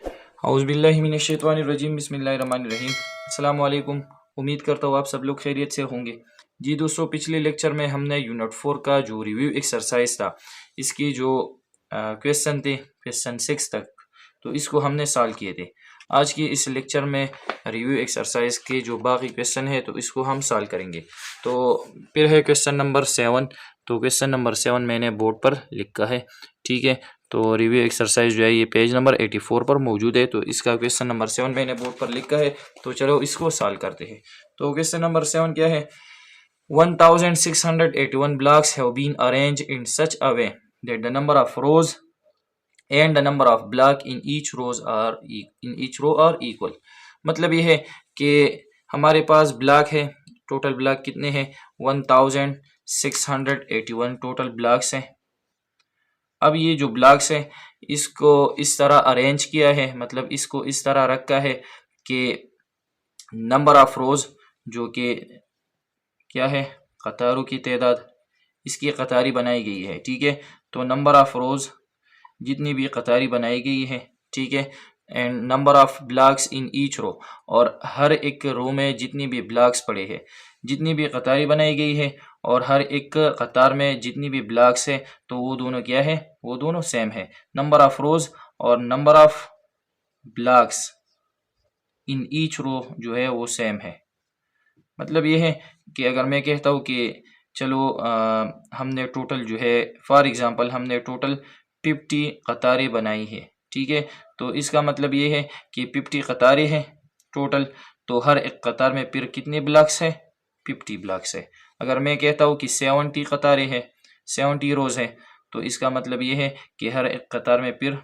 औज़ुबिल्लाहिमिनश्शैतानिर्रजीम बिस्मिल्लाहिर्रहमानिर्रहीम। अस्सलाम वालेकुम। उम्मीद करता हूँ आप सब लोग खैरियत से होंगे। जी दोस्तों, पिछले लेक्चर में हमने यूनिट 4 का जो रिव्यू एक्सरसाइज था, इसकी जो क्वेश्चन थे क्वेश्चन 6 तक, तो इसको हमने सॉल्व किए थे। आज की इस लेक्चर में रिव्यू एक्सरसाइज के जो बाकी क्वेश्चन है तो इसको हम सॉल्व करेंगे। तो फिर है क्वेश्चन नंबर 7। तो क्वेश्चन नंबर 7 मैंने बोर्ड पर लिखा है, ठीक है। तो रिव्यू एक्सरसाइज जो है ये पेज नंबर 84 पर मौजूद है। तो इसका क्वेश्चन नंबर 7 मैंने बोर्ड पर लिखा है, तो चलो इसको सॉल्व करते हैं। तो क्वेश्चन नंबर 7 क्या है? 1681 blocks have been arranged in such a way that the number of rows and the number of block in each row are equal। मतलब ये है कि हमारे पास ब्लॉक है, टोटल ब्लॉक कितने हैं? 1681 टोटल ब्लॉक्स हैं। अब ये जो ब्लॉक्स है इसको इस तरह अरेंज किया है, मतलब इसको इस तरह रखा है कि नंबर ऑफ रोज जो कि क्या है, कतारों की तादाद, इसकी कतारी बनाई गई है, ठीक है। तो नंबर ऑफ रोज जितनी भी कतारी बनाई गई है, ठीक है, and number of blocks in each row, और हर एक रो में जितनी भी ब्लॉक्स पड़े हैं, जितनी भी कतारी बनाई गई है और हर एक कतार में जितनी भी ब्लॉक्स है, तो वो दोनों क्या है? वो दोनों सेम है। नंबर ऑफ रोज और number of blocks in each row जो है वो सेम है। मतलब ये है कि अगर मैं कहता हूँ कि चलो हमने टोटल जो है, फॉर एग्जांपल हमने टोटल 50 कतारें बनाई है, ठीक है। तो इसका मतलब ये है कि 50 कतारें हैं टोटल, तो हर एक कतार में फिर कितने ब्लॉक्स है? 50 ब्लॉक्स है। अगर मैं कहता हूँ कि 70 कतारें हैं, 70 रोज है, तो इसका मतलब ये है कि हर एक कतार में फिर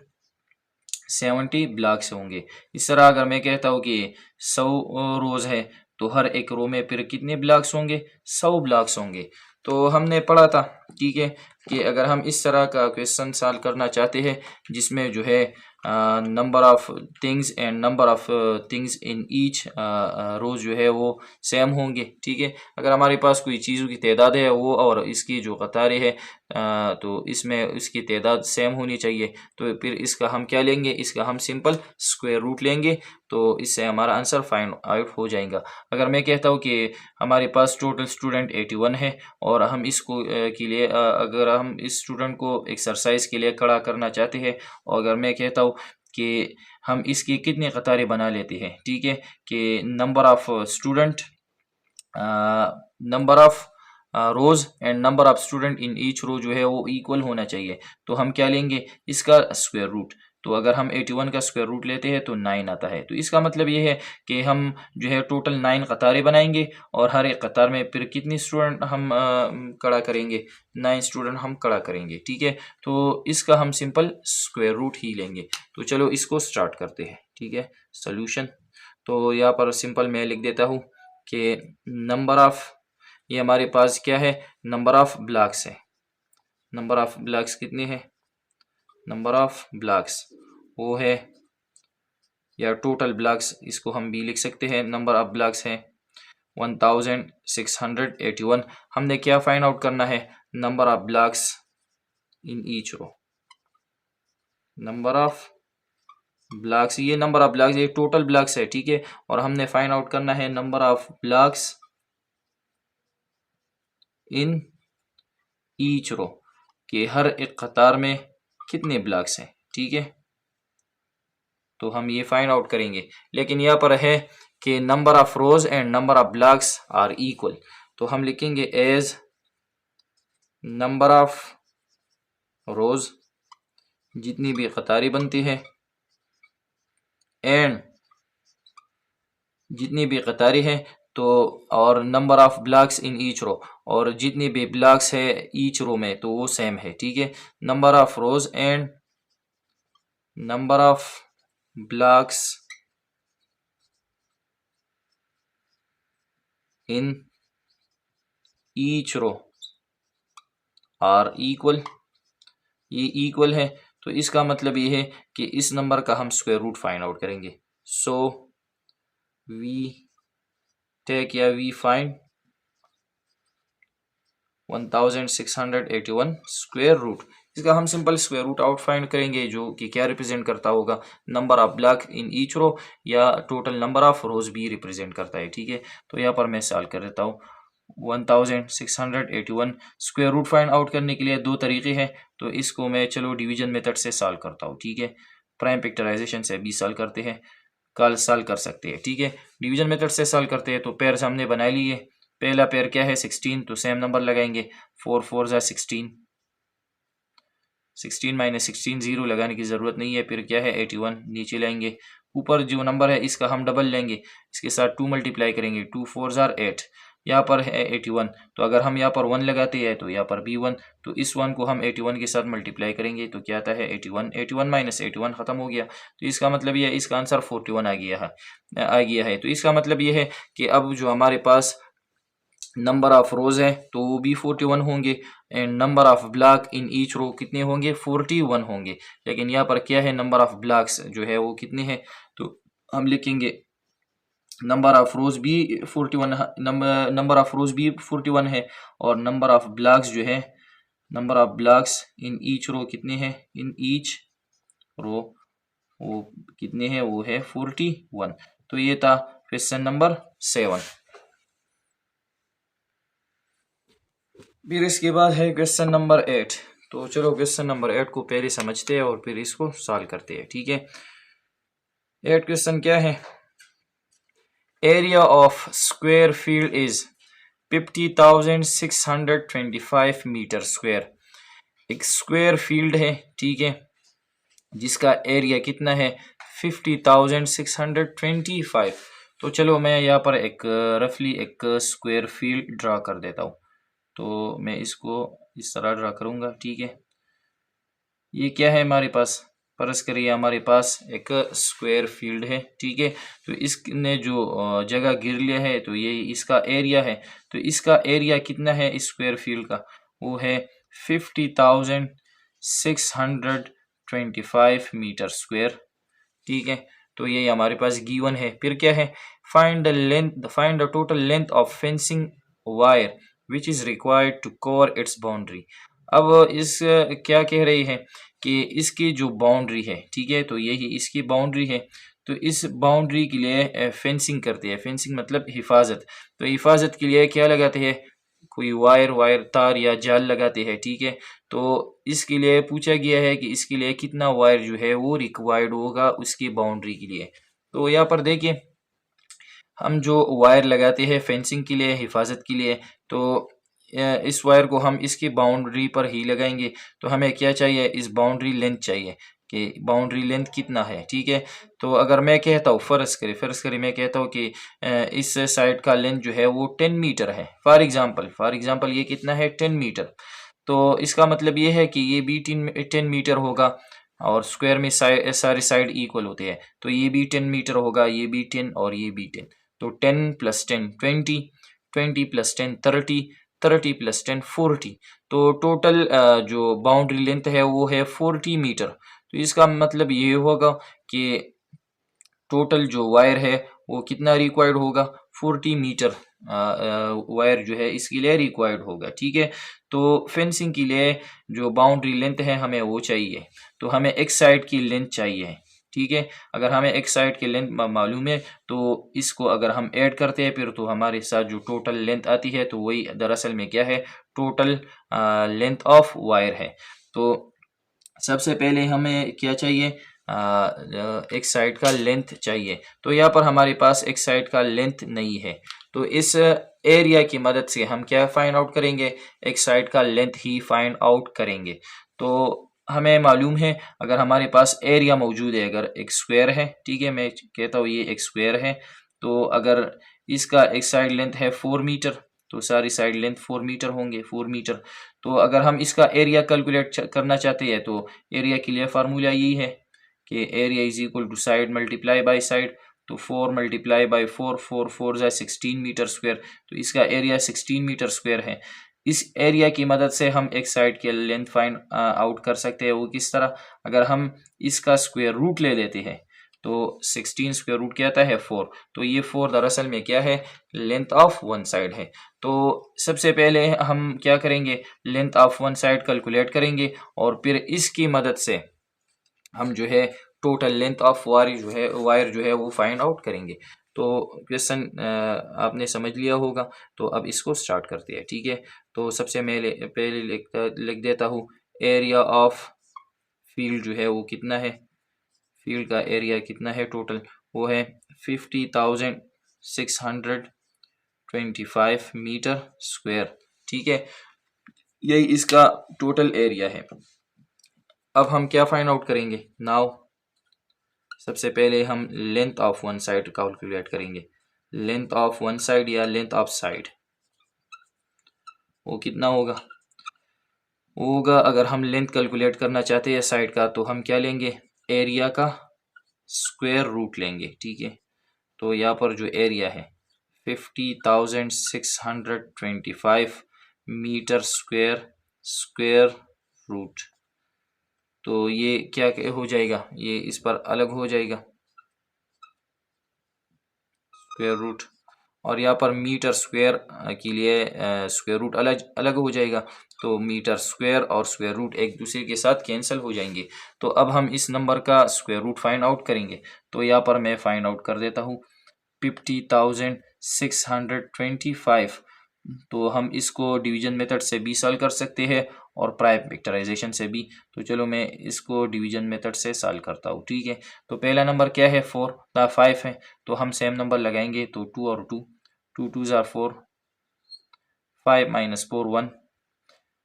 70 ब्लॉक्स होंगे। इस तरह अगर मैं कहता हूँ कि 100 रोज है, तो हर एक रो में फिर कितने ब्लॉक्स होंगे? 100 ब्लॉक्स होंगे। तो हमने पढ़ा था, ठीक है, कि अगर हम इस तरह का क्वेश्चन सॉल्व करना चाहते हैं जिसमें जो है number of things and number of things in each row जो है वो सेम होंगे, ठीक है। अगर हमारे पास कोई चीज़ों की तादाद है वो और इसकी जो कतारें है तो इसमें इसकी तादाद सेम होनी चाहिए, तो फिर इसका हम क्या लेंगे? इसका हम सिंपल स्क्वायर रूट लेंगे, तो इससे हमारा आंसर फाइंड आउट हो जाएगा। अगर मैं कहता हूँ कि हमारे पास टोटल स्टूडेंट 81 है और हम इसको के लिए अगर हम इस स्टूडेंट को एक्सरसाइज के लिए खड़ा करना चाहते हैं, और अगर मैं कहता हूँ कि हम इसकी कितनी कतारें बना लेते हैं, ठीक है, कि number of student, number of rows and number of student in each row जो है वो इक्वल होना चाहिए, तो हम क्या लेंगे? इसका स्क्वायर रूट। तो अगर हम 81 का स्क्वायर रूट लेते हैं तो 9 आता है। तो इसका मतलब ये है कि हम जो है टोटल 9 कतारें बनाएंगे और हर एक कतार में फिर कितनी स्टूडेंट हम खड़ा करेंगे? 9 स्टूडेंट हम खड़ा करेंगे, ठीक है। तो इसका हम सिंपल स्क्वायर रूट ही लेंगे। तो चलो इसको स्टार्ट करते हैं, ठीक है। सोल्यूशन, तो यहाँ पर सिंपल मैं लिख देता हूँ कि नंबर ऑफ, ये हमारे पास क्या है? नंबर ऑफ ब्लॉक्स है। नंबर ऑफ ब्लॉक्स कितने हैं? नंबर ऑफ ब्लॉक्स वो है, या टोटल ब्लॉक्स इसको हम भी लिख सकते हैं, नंबर ऑफ ब्लॉक्स है 1681। हमने क्या फाइंड आउट करना है? Number of blocks in each row. Number of blocks, ये नंबर ऑफ ब्लॉक्स, ये टोटल ब्लॉक्स है, ठीक है। और हमने फाइंड आउट करना है number of blocks in each row, कि हर एक कतार में कितने ब्लॉक्स हैं, ठीक है। तो हम ये फाइंड आउट करेंगे, लेकिन यहाँ पर है कि number of rows and number of blocks are equal, तो हम लिखेंगे एज नंबर ऑफ रोज जितनी भी कतारें बनती है एंड जितनी भी कतारें हैं, तो और number of blocks in each row, और जितनी भी ब्लॉक्स है ईच रो में तो वो सेम है, ठीक है। Number of rows and number of blocks in each row are equal, ये इक्वल है। तो इसका मतलब ये है कि इस नंबर का हम स्क्वायर रूट फाइंड आउट करेंगे। सो वी टेक या वी फाइंड 1681 स्क्वायर रूट, इसका हम simple square root out find करेंगे, जो कि क्या रिप्रेजेंट करता होगा, number of block in each row या टोटल नंबर ऑफ रोज भी रिप्रेजेंट करता है। ठीक है, तो यहाँ पर मैं सॉल्व कर देता हूँ। 1681 स्क्वायर रूट फाइंड आउट करने के लिए दो तरीके हैं, तो इसको मैं चलो डिवीजन मेथड से सॉल्व करता हूँ। ठीक है, प्राइम फैक्टराइजेशन से भी सॉल्व करते हैं, कल सॉल्व कर सकते हैं। ठीक है, डिवीजन मेथड से सॉल्व करते हैं। तो पेयर हमने बना लिए। पहला पेयर क्या है 16, तो सेम नंबर लगाएंगे, 4 4 जा 16, 16 माइनस 16 जीरो लगाने की जरूरत नहीं है। फिर क्या है 81 नीचे लाएंगे, ऊपर जो नंबर है इसका हम डबल लेंगे, इसके साथ 2 मल्टीप्लाई करेंगे, 2 4 जार 8, यहाँ पर है 81, तो अगर हम यहाँ पर 1 लगाते हैं तो यहाँ पर भी 1, तो इस 1 को हम 81 के साथ मल्टीप्लाई करेंगे तो क्या आता है 81, 81 माइनस 81 खत्म हो गया। तो इसका मतलब ये है, इसका आंसर 41 आ गया है। तो इसका मतलब ये है कि अब जो हमारे पास नंबर ऑफ रोज है तो वो भी 41 होंगे, and number of block in each row कितने होंगे 41 होंगे। लेकिन यहाँ पर क्या है, नंबर ऑफ ब्लॉक्स जो है वो कितने हैं, तो हम लिखेंगे नंबर ऑफ रोज भी 41, नंबर ऑफ रोज भी 41 है, और नंबर ऑफ ब्लॉक्स जो है, number of blocks in each row कितने हैं, इन ईच रो वो कितने हैं, वो है 41। तो ये था क्वेश्चन नंबर 7। फिर इसके बाद है क्वेश्चन नंबर 8। तो चलो क्वेश्चन नंबर 8 को पहले समझते हैं और फिर इसको सॉल्व करते हैं। ठीक है, 8 क्वेश्चन क्या है, area of square field is 50,625 metre square. एक स्क्वायर फील्ड है, ठीक है, जिसका एरिया कितना है 50,625। तो चलो मैं यहाँ पर एक रफली एक स्क्वायर फील्ड ड्रा कर देता हूँ। तो मैं इसको इस तरह ड्रा करूँगा। ठीक है, ये क्या है हमारे पास, फर्ज करिए हमारे पास एक स्क्वायर फील्ड है। ठीक है, तो इसने जो जगह घेर लिया है तो ये इसका एरिया है। तो इसका एरिया कितना है इस स्क्वायर फील्ड का, वो है 50,625 मीटर स्क्वायर। ठीक है, तो ये हमारे पास गिवन है। फिर क्या है, find the total length of fencing wire which is required to cover its boundary. अब इस क्या कह रही है कि इसकी जो बाउंड्री है, ठीक है, तो यही इसकी बाउंड्री है। तो इस बाउंड्री के लिए फेंसिंग करते हैं, फेंसिंग मतलब हिफाजत। तो हिफाजत के लिए क्या लगाते हैं, कोई वायर तार या जाल लगाते हैं। ठीक है, तो इसके लिए पूछा गया है कि इसके लिए कितना वायर जो है वो रिक्वायर्ड होगा उसकी बाउंड्री के लिए। तो यहाँ पर देखिए, हम जो वायर लगाते हैं फेंसिंग के लिए, हिफाजत के लिए, तो इस वायर को हम इसकी बाउंड्री पर ही लगाएंगे। तो हमें क्या चाहिए, इस बाउंड्री लेंथ चाहिए कि बाउंड्री लेंथ कितना है। ठीक है, तो अगर मैं कहता हूँ फर्ज करें मैं कहता हूँ कि इस साइड का लेंथ जो है वो 10 मीटर है, फॉर एग्जांपल ये कितना है 10 मीटर। तो इसका मतलब ये है कि ये भी 10 मीटर होगा, और स्क्वायर में सारे साइड इक्वल होते हैं, तो ये भी 10 मीटर होगा, ये भी 10 और ये भी 10। तो 10 प्लस 10 20, 20 प्लस 10 30, 30 प्लस 10 40। तो टोटल जो बाउंड्री लेंथ है वो है 40 मीटर। तो इसका मतलब ये होगा कि टोटल जो वायर है वो कितना रिक्वायर्ड होगा, 40 मीटर वायर जो है इसके लिए रिक्वायर्ड होगा। ठीक है, तो फेंसिंग के लिए जो बाउंड्री लेंथ है हमें वो चाहिए, तो हमें एक साइड की लेंथ चाहिए। ठीक है, अगर हमें एक साइड की लेंथ मालूम है तो इसको अगर हम ऐड करते हैं फिर तो हमारे साथ जो टोटल लेंथ आती है तो वही दरअसल में क्या है, टोटल लेंथ ऑफ वायर है। तो सबसे पहले हमें क्या चाहिए, एक साइड का लेंथ चाहिए। तो यहाँ पर हमारे पास एक साइड का लेंथ नहीं है, तो इस एरिया की मदद से हम क्या फाइंड आउट करेंगे, एक साइड का लेंथ ही फाइंड आउट करेंगे। तो हमें मालूम है अगर हमारे पास एरिया मौजूद है, अगर एक स्क्वायर है, ठीक है, मैं कहता हूँ ये एक स्क्वायर है, तो अगर इसका एक साइड लेंथ है 4 मीटर, तो सारी साइड लेंथ 4 मीटर होंगे, 4 मीटर। तो अगर हम इसका एरिया कैलकुलेट करना चाहते हैं तो एरिया के लिए फार्मूला यही है कि area is equal to side multiply by side. तो 4 मल्टीप्लाई बाय 4, 4 4 जा 16 मीटर स्क्वायर, तो इसका एरिया 16 मीटर स्क्वायर है। इस एरिया की मदद से हम एक साइड के लेंथ फाइंड आउट कर सकते हैं। वो किस तरह, अगर हम इसका स्क्वायर रूट ले लेते हैं तो 16 स्क्वायर रूट क्या आता है 4। तो ये 4 दरअसल में क्या है, लेंथ ऑफ वन साइड है। तो सबसे पहले हम क्या करेंगे, length of one side calculate करेंगे और फिर इसकी मदद से हम जो है टोटल लेंथ ऑफ वायर जो है वो फाइंड आउट करेंगे। तो क्वेश्चन आपने समझ लिया होगा। तो अब इसको स्टार्ट करते हैं, ठीक है। तो सबसे पहले लिख देता हूँ, एरिया ऑफ फील्ड जो है वो कितना है, फील्ड का एरिया कितना है टोटल, वो है 50,625 मीटर स्क्वायर, ठीक है। यही इसका टोटल एरिया है। अब हम क्या फाइंड आउट करेंगे नाउ, सबसे पहले हम length of one side calculate करेंगे। लेंथ ऑफ वन साइड या लेंथ ऑफ साइड वो कितना होगा अगर हम लेंथ कैलकुलेट करना चाहते हैं साइड का, तो हम क्या लेंगे, एरिया का स्क्वायर रूट लेंगे, ठीक है। तो यहाँ पर जो एरिया है 50,625 मीटर स्क्वायर रूट, तो ये क्या हो जाएगा, ये इस पर अलग हो जाएगा स्क्वायर रूट, और यहाँ पर मीटर स्क्वायर के लिए स्क्वायर रूट अलग अलग हो जाएगा। तो मीटर स्क्वायर और स्क्वायर रूट एक दूसरे के साथ कैंसिल हो जाएंगे। तो अब हम इस नंबर का स्क्वायर रूट फाइंड आउट करेंगे। तो यहाँ पर मैं फाइंड आउट कर देता हूँ 50,625। तो हम इसको डिवीजन मेथड से भी सॉल्व कर सकते हैं और प्राइम फैक्टराइजेशन से भी। तो चलो मैं इसको डिवीजन मेथड से सॉल्व करता हूँ, ठीक है। तो पहला नंबर क्या है 5 है, तो हम सेम नंबर लगाएंगे। तो 2 और 2, 2 2 ज़ार 4, 5 माइनस 4 1।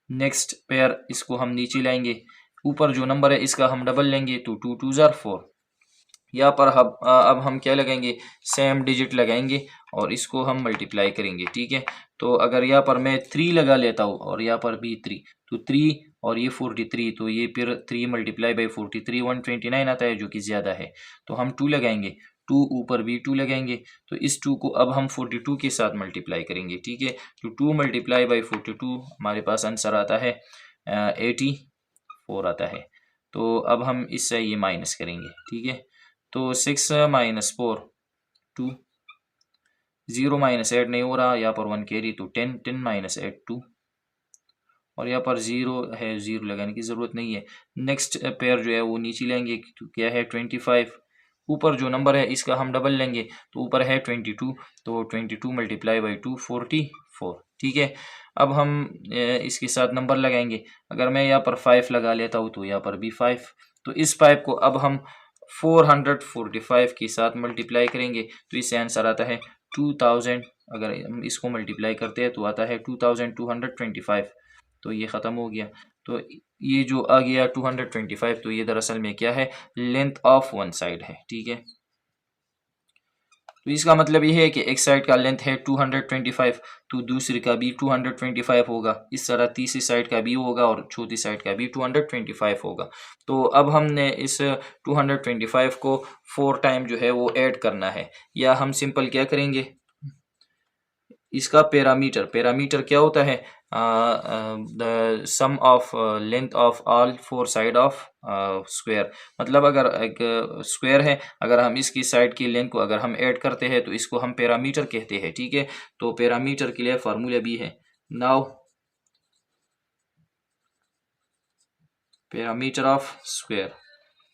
नेक्स्ट पेयर इसको हम नीचे लाएंगे, ऊपर जो नंबर है इसका हम डबल लेंगे, तो 2 2 ज़ार 4। यहाँ पर अब हम क्या लगाएंगे, सेम डिजिट लगाएंगे और इसको हम मल्टीप्लाई करेंगे, ठीक है। तो अगर यहाँ पर मैं 3 लगा लेता हूँ और यहाँ पर भी 3, तो 3 और ये 43, तो ये फिर 3 मल्टीप्लाई बाई 43 129 आता है, जो कि ज़्यादा है। तो हम 2 लगाएंगे, 2 ऊपर भी 2 लगाएंगे। तो इस 2 को अब हम 42 के साथ मल्टीप्लाई करेंगे, ठीक है। तो 2 मल्टीप्लाई बाई 42 हमारे पास आंसर आता है 84 आता है। तो अब हम इससे ये माइनस करेंगे, ठीक है। तो 6 माइनस 4 2, 0 माइनस 8 नहीं हो रहा, यहाँ पर 1 कैरी, तो 10 10 माइनस 8 2, और यहाँ पर 0 है, 0 लगाने की ज़रूरत नहीं है। नेक्स्ट पेयर जो है वो नीचे लेंगे, तो क्या है 25। ऊपर जो नंबर है इसका हम डबल लेंगे, तो ऊपर है 22, तो 22 मल्टीप्लाई बाई 2 44, ठीक है। अब हम इसके साथ नंबर लगाएंगे। अगर मैं यहाँ पर 5 लगा लेता हूँ तो यहाँ पर भी 5। तो इस 5 को अब हम 445 के साथ मल्टीप्लाई करेंगे, तो इससे आंसर आता है 2000। अगर हम इसको मल्टीप्लाई करते हैं तो आता है 2225। तो ये ख़त्म हो गया। तो ये जो आ गया 225, तो ये दरअसल में क्या है, लेंथ ऑफ वन साइड है, ठीक है। तो इसका मतलब ये है कि एक साइड का लेंथ है 225, तो दूसरी का भी 225 होगा। इस तरह तीसरी साइड का भी होगा और चौथी साइड का भी 225 होगा। तो अब हमने इस 225 को 4 टाइम जो है वो ऐड करना है, या हम सिंपल क्या करेंगे, इसका पैरामीटर क्या होता है, the sum of length of all 4 side of square. मतलब अगर एक स्क्वायर है, अगर हम इसकी साइड की लेंथ को अगर हम ऐड करते हैं तो इसको हम पैरामीटर कहते हैं, ठीक है। तो पैरामीटर के लिए फार्मूला भी है। नाउ पैरामीटर ऑफ स्क्वायर,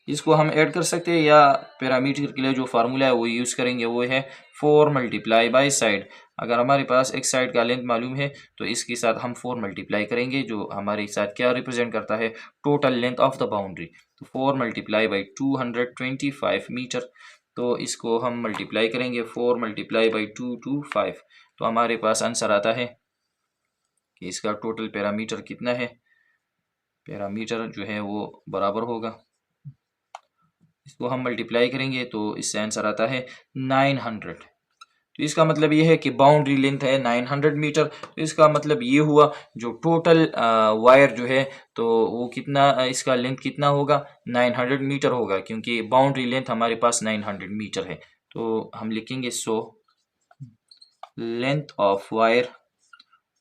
इसको हम ऐड कर सकते हैं, या पैरामीटर के लिए जो फार्मूला है वो यूज़ करेंगे, वो है 4 मल्टीप्लाई बाई साइड। अगर हमारे पास एक साइड का लेंथ मालूम है तो इसके साथ हम 4 मल्टीप्लाई करेंगे, जो हमारे साथ क्या रिप्रेजेंट करता है, total length of the boundary. तो 4 मल्टीप्लाई बाई 225 मीटर। तो इसको हम मल्टीप्लाई करेंगे, 4 मल्टीप्लाई बाई 225। तो हमारे पास आंसर आता है कि इसका टोटल पैरामीटर कितना है। पैरामीटर जो है वो बराबर होगा, इसको हम मल्टीप्लाई करेंगे तो इससे आंसर आता है 900। तो इसका मतलब ये है कि बाउंड्री लेंथ है 900 मीटर। तो इसका मतलब ये हुआ जो टोटल वायर जो है, तो वो कितना, इसका लेंथ कितना होगा, 900 मीटर होगा, क्योंकि बाउंड्री लेंथ हमारे पास 900 मीटर है। तो हम लिखेंगे सो लेंथ ऑफ वायर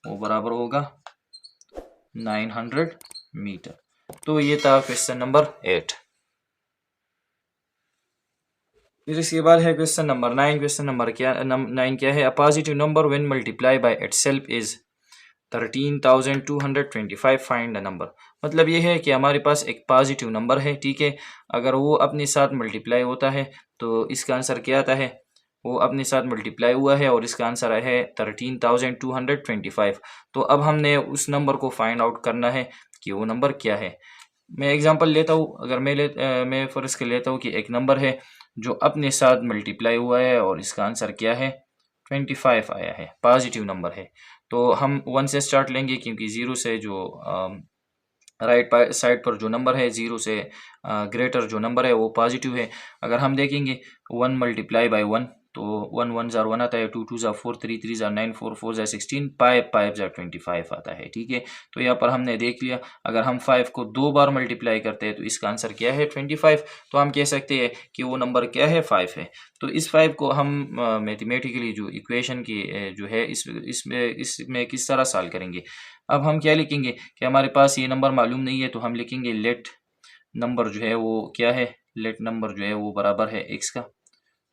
वो बराबर होगा 900 मीटर। तो ये था क्वेश्चन नंबर 8। फिर इसके बाद है क्वेश्चन नंबर 9। क्वेश्चन नंबर 9 क्या है? A positive number when multiply by itself is 13,225, find the number. मतलब ये है कि हमारे पास एक पॉजिटिव नंबर है, ठीक है, अगर वो अपने साथ मल्टीप्लाई होता है तो इसका आंसर क्या आता है? वो अपने साथ मल्टीप्लाई हुआ है और इसका आंसर है 13,225। तो अब हमने उस नंबर को फाइंड आउट करना है कि वो नंबर क्या है। मैं एग्जांपल लेता हूँ, अगर मैं फ़र्ज़ कर लेता हूँ कि एक नंबर है जो अपने साथ मल्टीप्लाई हुआ है और इसका आंसर क्या है? 25 आया है, पॉजिटिव नंबर है। तो हम 1 से स्टार्ट लेंगे क्योंकि 0 से जो राइट साइड पर जो नंबर है 0 से ग्रेटर जो नंबर है वो पॉजिटिव है। अगर हम देखेंगे 1 मल्टीप्लाई बाय 1 तो 1 1 ज़ार 1 आता है, 2 2 ज़ार 4, 3 3 ज़ार 9, 4 4 ज़ार 16, 5 5 ज़ार 25 आता है, ठीक है। तो यहाँ पर हमने देख लिया, अगर हम 5 को 2 बार मल्टीप्लाई करते हैं तो इसका आंसर क्या है? 25। तो हम कह सकते हैं कि वो नंबर क्या है? 5 है। तो इस 5 को हम मैथमेटिकली जो इक्वेशन की जो है इसमें किस तरह सॉल्व करेंगे? अब हम क्या लिखेंगे कि हमारे पास ये नंबर मालूम नहीं है, तो हम लिखेंगे लेट नंबर जो है वो क्या है? लेट नंबर जो है वो बराबर है x का।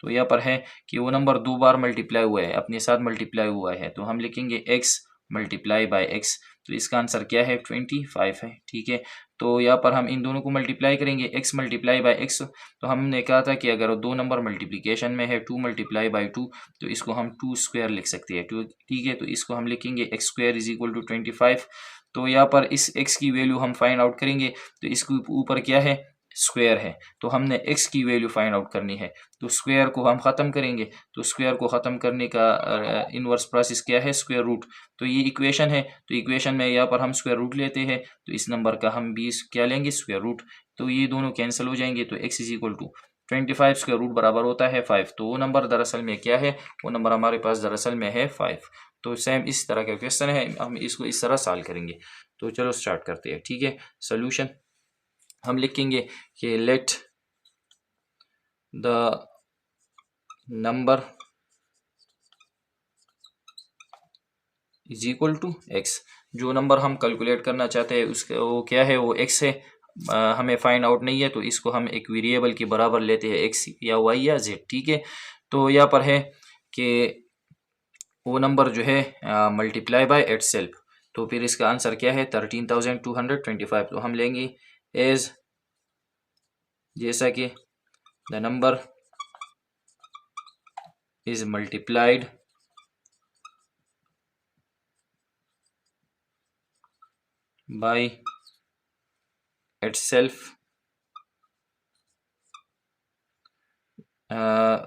तो यहाँ पर है कि वो नंबर 2 बार मल्टीप्लाई हुआ है, अपने साथ मल्टीप्लाई हुआ है, तो हम लिखेंगे x मल्टीप्लाई बाय x। तो इसका आंसर क्या है? 25 है, ठीक है। तो यहाँ पर हम इन दोनों को मल्टीप्लाई करेंगे, x मल्टीप्लाई बाय x। तो हमने कहा था कि अगर दो नंबर मल्टीप्लिकेशन में है 2 मल्टीप्लाई बाय 2, तो इसको हम 2 स्क्वायर लिख सकते हैं, ठीक है। तो इसको हम लिखेंगे x square is equal to 25। तो यहाँ पर इस x की वैल्यू हम फाइंड आउट करेंगे, तो इसके ऊपर क्या है? स्क्वायर है, तो हमने x की वैल्यू फाइंड आउट करनी है। तो स्क्वायर को हम ख़त्म करेंगे, तो स्क्वायर को ख़त्म करने का इनवर्स प्रोसेस क्या है? Square root. तो ये इक्वेशन है, तो इक्वेशन में यहाँ पर हम स्क्वायर रूट लेते हैं, तो इस नंबर का हम 20 क्या लेंगे? Square root. तो ये दोनों कैंसिल हो जाएंगे, तो x is equal to 25 square root बराबर होता है 5। तो वो नंबर दरअसल में क्या है? वो नंबर हमारे पास दरअसल में है 5। तो सेम इस तरह का क्वेश्चन है, हम इसको इस तरह सॉल्व करेंगे। तो चलो स्टार्ट करते हैं, ठीक है। सोल्यूशन हम लिखेंगे कि let the number is equal to x. जो नंबर हम कैलकुलेट करना चाहते हैं उसका वो क्या है? वो एक्स है। हमें फाइंड आउट नहीं है, तो इसको हम एक वेरिएबल के बराबर लेते हैं, एक्स या वाई या जेड, ठीक है। तो यहाँ पर है कि वो नंबर जो है मल्टीप्लाई बाय इट सेल्फ। तो फिर इसका आंसर क्या है? 13,225। तो हम लेंगे एज जैसा कि the number is multiplied by itself,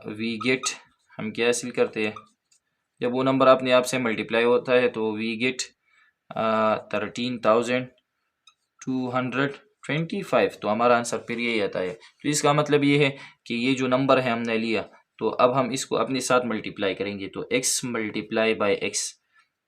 we get, हम क्या हासिल करते हैं? जब वो नंबर अपने आप से मल्टीप्लाई होता है तो वी गेट 13,225। तो हमारा आंसर फिर यही आता है। तो इसका मतलब ये है कि ये जो नंबर है हमने लिया, तो अब हम इसको अपने साथ मल्टीप्लाई करेंगे, तो x मल्टीप्लाई बाय x,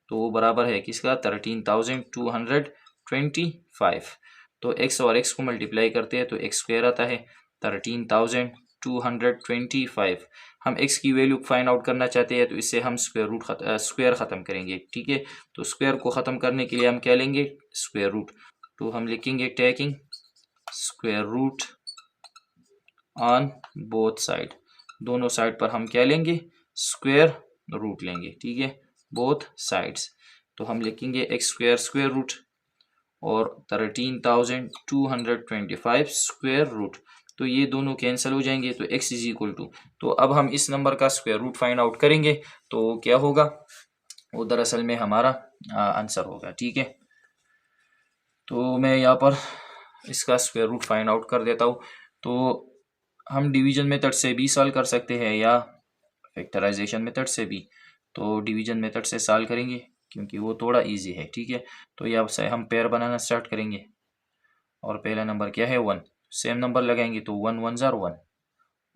तो वो बराबर है किसका? 13,225। तो x और x को मल्टीप्लाई करते हैं तो x स्क्वायर आता है 13,225। हम x की वैल्यू फाइंड आउट करना चाहते हैं, तो इससे हम स्क्वायर ख़त्म करेंगे, ठीक है। तो स्क्वायर को ख़त्म करने के लिए हम क्या लेंगे? Square root. तो हम लिखेंगे taking square root on both side. दोनों साइड पर हम क्या लेंगे? स्क्वायर रूट लेंगे, ठीक है, बोथ साइड्स। तो हम लिखेंगे एक्स स्क्वायर स्क्वायर रूट और 13,225 स्क्वायर रूट। तो ये दोनों कैंसिल हो जाएंगे, तो x इज इक्वल टू, तो अब हम इस नंबर का स्क्वायर रूट फाइंड आउट करेंगे, तो क्या होगा? वो दरअसल में हमारा आंसर होगा, ठीक है। तो मैं यहाँ पर इसका स्क्वायर रूट फाइंड आउट कर देता हूँ। तो हम डिवीजन मेथड से भी सॉल्व कर सकते हैं या फैक्टराइजेशन मेथड से भी। तो डिवीजन मेथड से सॉल्व करेंगे क्योंकि वो थोड़ा इजी है, ठीक है। तो यहाँ से हम पेयर बनाना स्टार्ट करेंगे और पहला नंबर क्या है? 1। सेम नंबर लगाएंगे, तो 1 1 ज़ार 1,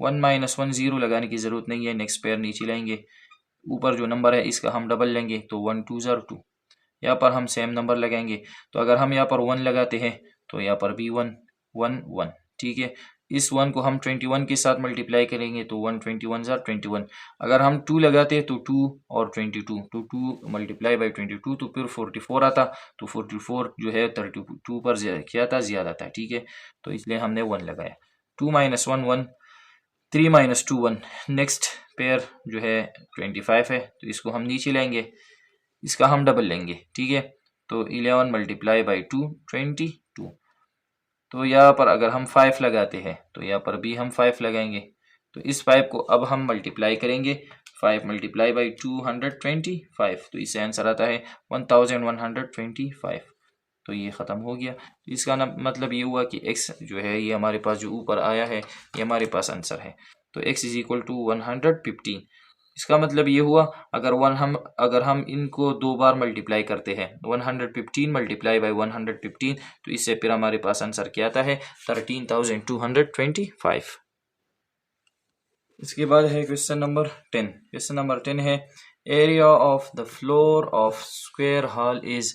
1 माइनस 1 0 लगाने की ज़रूरत नहीं है। नेक्स्ट पेयर नीचे लाएंगे, ऊपर जो नंबर है इसका हम डबल लेंगे, तो 1 2 ज़ार 2। यहाँ पर हम सेम नंबर लगाएंगे, तो अगर हम यहाँ पर 1 लगाते हैं तो यहाँ पर भी 1 1 1, ठीक है। इस 1 को हम 21 के साथ मल्टीप्लाई करेंगे, तो 1 21 ज़ार 21। अगर हम 2 लगाते हैं तो 2 और 22, तो 2 मल्टीप्लाई बाई 22 तो फिर 44 आता। तो 44 जो है 32 पर क्या था? ज़्यादा था, ठीक है। तो इसलिए हमने 1 लगाया। 2 माइनस 1 1, 3 माइनस 2 1। नेक्स्ट पेयर जो है 25 है, तो इसको हम नीचे लेंगे, इसका हम डबल लेंगे, ठीक है। तो 11 मल्टीप्लाई बाई 2 22। तो यहाँ पर अगर हम 5 लगाते हैं तो यहाँ पर भी हम 5 लगाएंगे। तो इस 5 को अब हम मल्टीप्लाई करेंगे, 5 मल्टीप्लाई बाई 225, तो इससे आंसर आता है 1125। तो ये ख़त्म हो गया। तो इसका मतलब ये हुआ कि x जो है ये हमारे पास जो ऊपर आया है ये हमारे पास आंसर है। तो x इज इक्वल टू 115। इसका मतलब ये हुआ अगर हम इनको दो बार मल्टीप्लाई करते हैं 115 मल्टीप्लाई बाई 115, तो इससे फिर हमारे पास आंसर क्या आता है 13,225। इसके बाद है क्वेश्चन नंबर 10। क्वेश्चन नंबर 10 है area of the floor of square hall is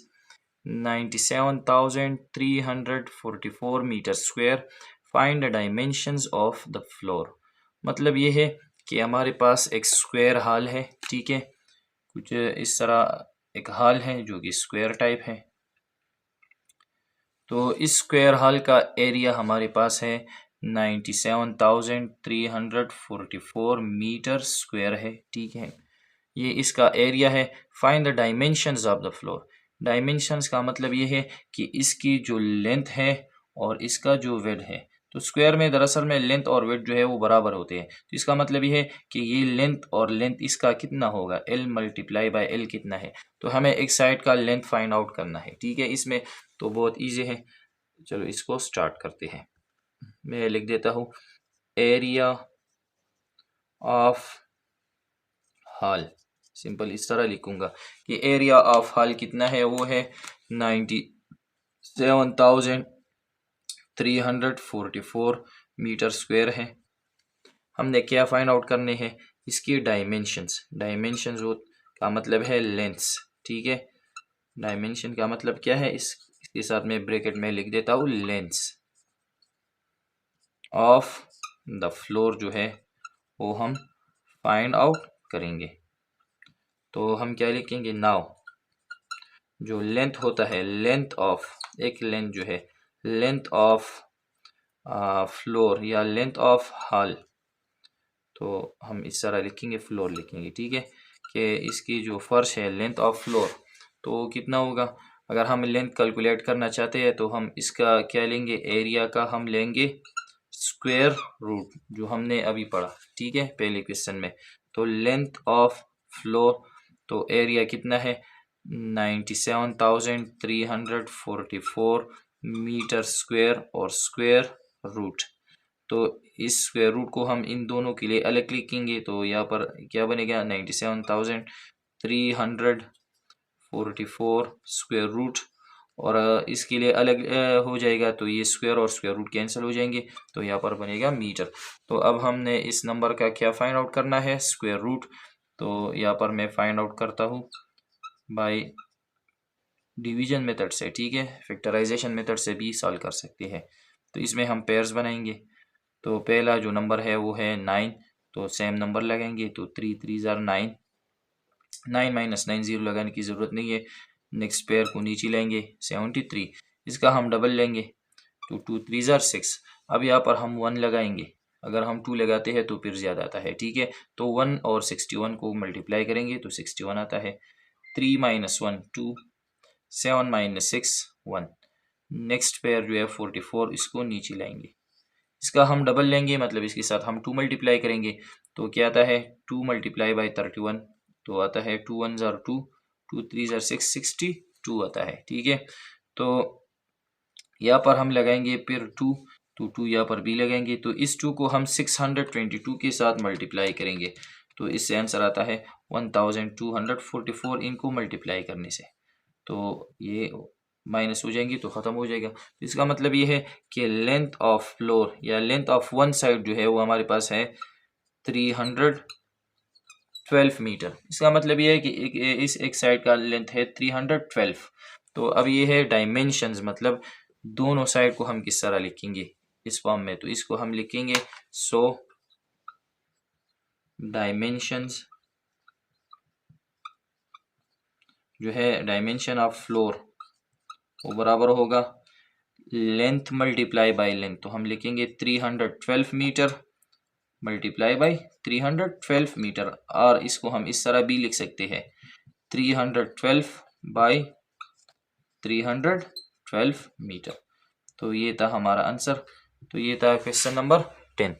97,344 metre square, find the dimensions of the floor. मतलब ये है कि हमारे पास एक स्क्वायर हॉल है, ठीक है, कुछ इस तरह एक हॉल है जो कि स्क्वायर टाइप है। तो इस स्क्वायर हॉल का एरिया हमारे पास है 97,344 मीटर स्क्वायर है, ठीक है, ये इसका एरिया है। Find the dimensions of the floor. Dimensions का मतलब ये है कि इसकी जो लेंथ है और इसका जो विड्थ है। तो स्क्वायर में दरअसल में लेंथ और विड्थ जो है वो बराबर होते हैं। तो इसका मतलब ये है कि ये लेंथ और लेंथ इसका कितना होगा, L मल्टीप्लाई बाय L कितना है। तो हमें एक साइड का लेंथ फाइंड आउट करना है, ठीक है। इसमें तो बहुत ईजी है, चलो इसको स्टार्ट करते हैं। मैं लिख देता हूँ एरिया ऑफ हॉल, सिंपल इस तरह लिखूंगा कि एरिया ऑफ हॉल कितना है, वो है 97,344 मीटर स्क्वायर है। हमने क्या फाइंड आउट करने हैं, इसकी डायमेंशंस। डायमेंशंस का मतलब है लेंथ्स, ठीक है। डायमेंशन का मतलब क्या है, इसके साथ में ब्रैकेट में लिख देता हूँ लेंथ्स ऑफ द फ्लोर जो है वो हम फाइंड आउट करेंगे। तो हम क्या लिखेंगे, नाउ जो लेंथ होता है, लेंथ ऑफ, एक लेंथ जो है लेंथ ऑफ फ्लोर या लेंथ ऑफ हॉल, तो हम इस तरह लिखेंगे, फ्लोर लिखेंगे, ठीक है, कि इसकी जो फर्श है लेंथ ऑफ फ्लोर तो कितना होगा। अगर हम लेंथ कैलकुलेट करना चाहते हैं तो हम इसका क्या लेंगे, एरिया का हम लेंगे स्क्वायर रूट, जो हमने अभी पढ़ा, ठीक है, पहले क्वेश्चन में। तो लेंथ ऑफ फ्लोर, तो एरिया कितना है 97,344 मीटर स्क्वायर और स्क्वायर रूट। तो इस स्क्वायर रूट को हम इन दोनों के लिए अलग लिखेंगे, तो यहाँ पर क्या बनेगा 97,344 स्क्वायर रूट, और इसके लिए अलग हो जाएगा, तो ये स्क्वायर और स्क्वायर रूट कैंसिल हो जाएंगे, तो यहाँ पर बनेगा मीटर। तो अब हमने इस नंबर का क्या फाइंड आउट करना है, स्क्वायर रूट। तो यहाँ पर मैं फाइंड आउट करता हूँ बाय डिवीजन मेथड से, ठीक है, फैक्टराइजेशन मेथड से भी सॉल्व कर सकते हैं। तो इसमें हम पेयर्स बनाएंगे। तो पहला जो नंबर है वो है 9, तो सेम नंबर लगाएंगे, तो 3 3 ज़ार 9, 9 माइनस 9 जीरो लगाने की ज़रूरत नहीं है। नेक्स्ट पेयर को नीचे लेंगे 73, इसका हम डबल लेंगे, तो 2 3 ज़ार 6। अब यहाँ पर हम 1 लगाएंगे, अगर हम 2 लगाते हैं तो फिर ज़्यादा आता है, ठीक है। तो 1 और 61 को मल्टीप्लाई करेंगे तो 61 आता है। 3 माइनस 1 2, 7 माइनस 6 1। नेक्स्ट पेयर जो है 44, इसको नीचे लाएंगे, इसका हम डबल लेंगे, मतलब इसके साथ हम 2 मल्टीप्लाई करेंगे, तो क्या आता है 2 मल्टीप्लाई बाई 31, तो आता है 2 1 ज़ार 2, 2 3 ज़ार 6, 62 आता है, ठीक है। तो यहाँ पर हम लगाएंगे फिर 2, तो 2 यहाँ पर भी लगाएंगे, तो इस 2 को हम 622 के साथ मल्टीप्लाई करेंगे, तो इससे आंसर आता है 1244 इनको मल्टीप्लाई करने से। तो ये माइनस हो जाएंगी तो ख़त्म हो जाएगा। तो इसका मतलब ये है कि लेंथ ऑफ फ्लोर या लेंथ ऑफ वन साइड जो है वो हमारे पास है 312 मीटर। इसका मतलब ये है कि इस एक साइड का लेंथ है 312। तो अब ये है डायमेंशंस, मतलब दोनों साइड को हम किस तरह लिखेंगे इस फॉर्म में, तो इसको हम लिखेंगे डायमेंशंस जो है डायमेंशन ऑफ फ्लोर वो बराबर होगा लेंथ मल्टीप्लाई बाय लेंथ, तो हम लिखेंगे 312 मीटर मल्टीप्लाई बाई 312 मीटर, और इसको हम इस तरह भी लिख सकते हैं 312 बाई 312 मीटर। तो ये था हमारा आंसर। तो ये था क्वेश्चन नंबर 10।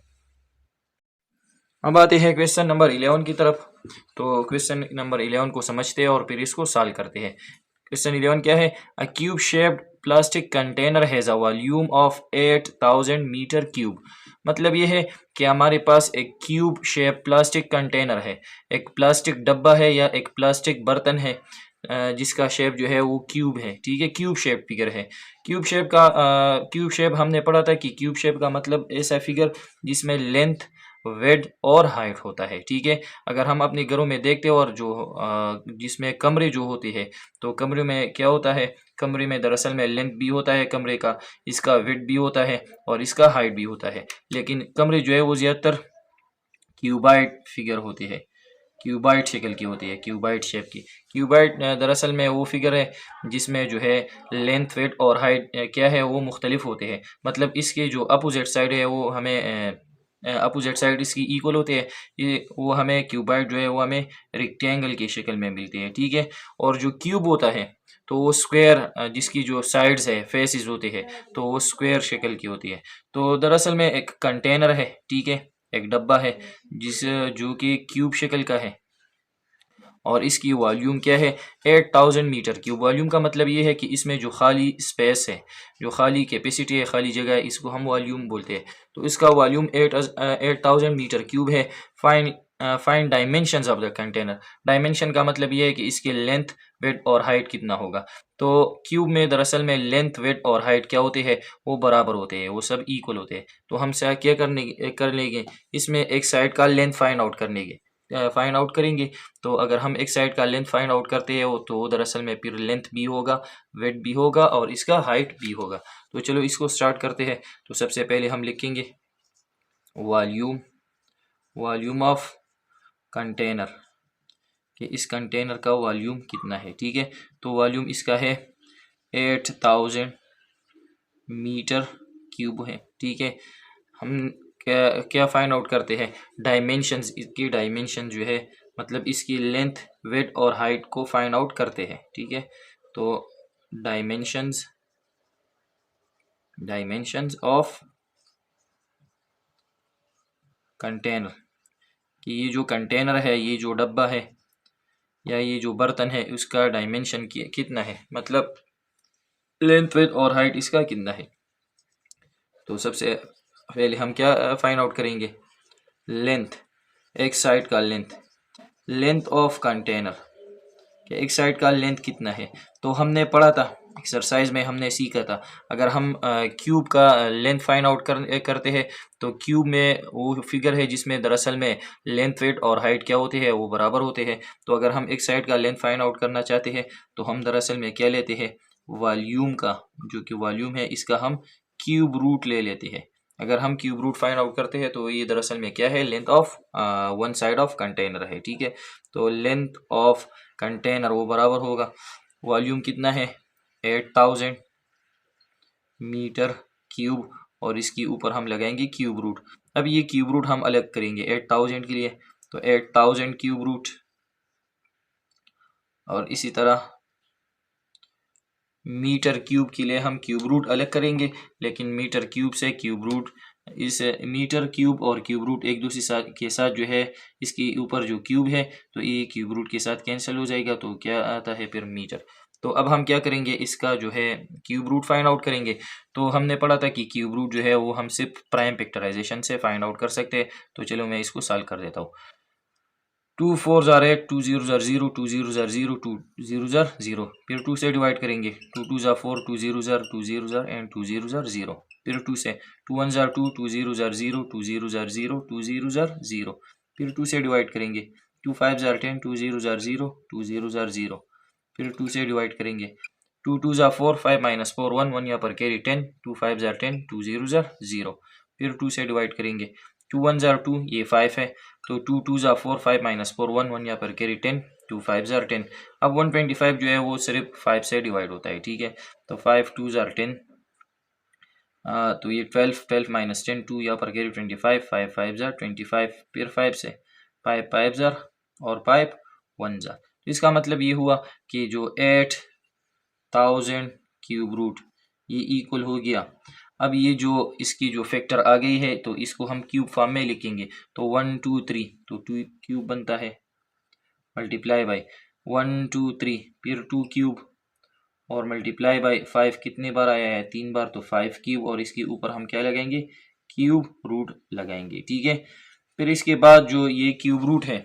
अब आते हैं क्वेश्चन नंबर 11 की तरफ। तो क्वेश्चन नंबर 11 को समझते हैं और फिर इसको सॉल्व करते हैं। क्वेश्चन 11 क्या है? A cube shaped plastic container has a volume of 8000 metre cube. मतलब ये है कि हमारे पास एक क्यूब शेप प्लास्टिक कंटेनर है, एक प्लास्टिक डब्बा है या एक प्लास्टिक बर्तन है जिसका शेप जो है वो क्यूब है। ठीक है, क्यूब शेप फिगर है। क्यूब शेप हमने पढ़ा था कि क्यूब शेप का मतलब ऐसा फिगर जिसमें लेंथ, वेड और हाइट होता है। ठीक है, अगर हम अपने घरों में देखते हैं और जो जिसमें कमरे जो होते हैं, तो कमरे में क्या होता है? कमरे में दरअसल में लेंथ भी होता है कमरे का, इसका विड्थ भी होता है और इसका हाइट भी होता है। लेकिन कमरे जो है वो ज़्यादातर क्यूबाइड फिगर होती है, क्यूबाइड शक्ल की होती है, क्यूबाइड शेप की। क्यूबाइड दरअसल में वो फिगर है जिसमें जो है लेंथ, वेट और हाइट क्या है वो मुख्तलिफ होते हैं। मतलब इसके जो अपोजिट साइड है वो हमें अपोजिट साइड इसकी इक्वल होते हैं। ये वो हमें क्यूबाइड जो है वो हमें रेक्टेंगल की शक्ल में मिलती है। ठीक है, और जो क्यूब होता है तो वो स्क्वायर, जिसकी जो साइड्स है, फेसेस होते हैं, तो वो स्क्वायर शक्ल की होती है। तो दरअसल में एक कंटेनर है, ठीक है, एक डब्बा है जो कि क्यूब शक्ल का है और इसकी वॉल्यूम क्या है? 8000 मीटर क्यूब। वॉल्यूम का मतलब ये है कि इसमें जो खाली स्पेस है, जो खाली कैपेसिटी है, खाली जगह है, इसको हम वॉल्यूम बोलते हैं। तो इसका वॉल्यूम 8000 मीटर क्यूब है। Fine dimensions of the container. Dimension का मतलब ये है कि इसके लेंथ, वेट और हाइट कितना होगा। तो क्यूब में दरअसल में लेंथ, वेट और हाइट क्या होते हैं? वो बराबर होते हैं, वो सब इक्वल होते हैं। तो हम क्या कर लेंगे, इसमें एक साइड का लेंथ फाइंड आउट करेंगे। तो अगर हम एक साइड का लेंथ फाइंड आउट करते हैं तो वो दरअसल में फिर लेंथ भी होगा, वेट भी होगा और इसका हाइट भी होगा। तो चलो इसको स्टार्ट करते हैं। तो सबसे पहले हम लिखेंगे वॉल्यूम ऑफ कंटेनर, कि इस कंटेनर का वॉल्यूम कितना है। ठीक है, तो वॉल्यूम इसका है 8000 मीटर क्यूब है। ठीक है, हम क्या क्या फाइंड आउट करते हैं? डायमेंशंस, इसकी डायमेंशन जो है मतलब इसकी लेंथ, वेट और हाइट को फाइंड आउट करते हैं। ठीक है, तो डायमेंशंस ऑफ कंटेनर, कि ये जो कंटेनर है, ये जो डब्बा है या ये जो बर्तन है, उसका डायमेंशन कितना है, मतलब लेंथ, वेट और हाइट इसका कितना है। तो सबसे पहले हम क्या फाइंड आउट करेंगे? लेंथ, एक साइड का लेंथ ऑफ कंटेनर, कि एक साइड का लेंथ कितना है। तो हमने पढ़ा था, एक्सरसाइज में हमने सीखा था, अगर हम क्यूब का लेंथ फाइंड आउट करते हैं तो क्यूब में वो फिगर है जिसमें दरअसल में लेंथ, वेट और हाइट क्या होते हैं, वो बराबर होते हैं। तो अगर हम एक साइड का लेंथ फाइंड आउट करना चाहते हैं तो हम दरअसल में क्या लेते हैं? वॉल्यूम का, जो कि वॉल्यूम है इसका हम क्यूब रूट ले लेते हैं। अगर हम क्यूब रूट फाइंड आउट करते हैं तो ये दरअसल में क्या है? Length of one side of container है। ठीक है, तो लेंथ ऑफ कंटेनर वो बराबर होगा, वॉल्यूम कितना है? 8000 मीटर क्यूब, और इसके ऊपर हम लगाएंगे क्यूब रूट। अब ये क्यूब रूट हम अलग करेंगे 8000 के लिए, तो 8000 क्यूब रूट, और इसी तरह मीटर क्यूब के लिए हम क्यूब रूट अलग करेंगे, लेकिन मीटर क्यूब से क्यूब रूट, इस मीटर क्यूब और क्यूब रूट एक दूसरे के साथ जो है, इसके ऊपर जो क्यूब है तो ये क्यूब रूट के साथ कैंसिल हो जाएगा, तो क्या आता है फिर? मीटर। तो अब हम क्या करेंगे? इसका जो है क्यूब रूट फाइंड आउट करेंगे। तो हमने पढ़ा था कि क्यूब रूट जो है वो हम सिर्फ प्राइम फैक्टराइजेशन से फाइंड आउट कर सकते हैं। तो चलो मैं इसको सॉल्व कर देता हूँ। 2 4 जार 8, 2 0 जार 0, 2 0 जार 0, 2 0 जार 0, फिर 2 से डिवाइड करेंगे, 2 2 jar 4, 2 0 jar 2 0 jar and 2 0 jar 0, फिर 2 से 2 1 जार 2, 2 0 जार 0, 2 0 जार 0, 2 0 जार 0, फिर 2 से डिवाइड करेंगे, 2 5 जार 10, 2 0 जार 0, 2 0 जार 0, फिर 2 से डिवाइड करेंगे, 2 2 जार 4, 5 माइनस 4 1, 1 यहाँ पर कैरी 10, 2 5 जार 10, 2 0 जार 0, फिर 2 से डिवाइड करेंगे, 2 1 जार 2, ये 5 है, तो 2 2 जार 4, 5 माइनस 4 1, 1 यहाँ पर कैरी 10, 2 5 जार 10। अब 125 जो है वो सिर्फ 5 से डिवाइड होता है। ठीक है, तो 5 2 जार 10, तो ये 12 माइनस 10 2 यहाँ पर कैरी 25 5 5 ज़ा 25 फिर 5 से 5 5 ज़ा और 5 1 ज़ा। तो इसका मतलब ये हुआ कि जो 8000 क्यूब रूट ये इक्वल हो गया। अब ये जो इसकी जो फैक्टर आ गई है तो इसको हम क्यूब फॉर्म में लिखेंगे। तो 1 2 3 तो 2 क्यूब बनता है मल्टीप्लाई बाई 1 2 3 फिर 2 क्यूब और मल्टीप्लाई बाई 5 कितने बार आया है 3 बार तो 5 क्यूब और इसके ऊपर हम क्या लगाएंगे क्यूब रूट लगाएंगे। ठीक है, फिर इसके बाद जो ये क्यूब रूट है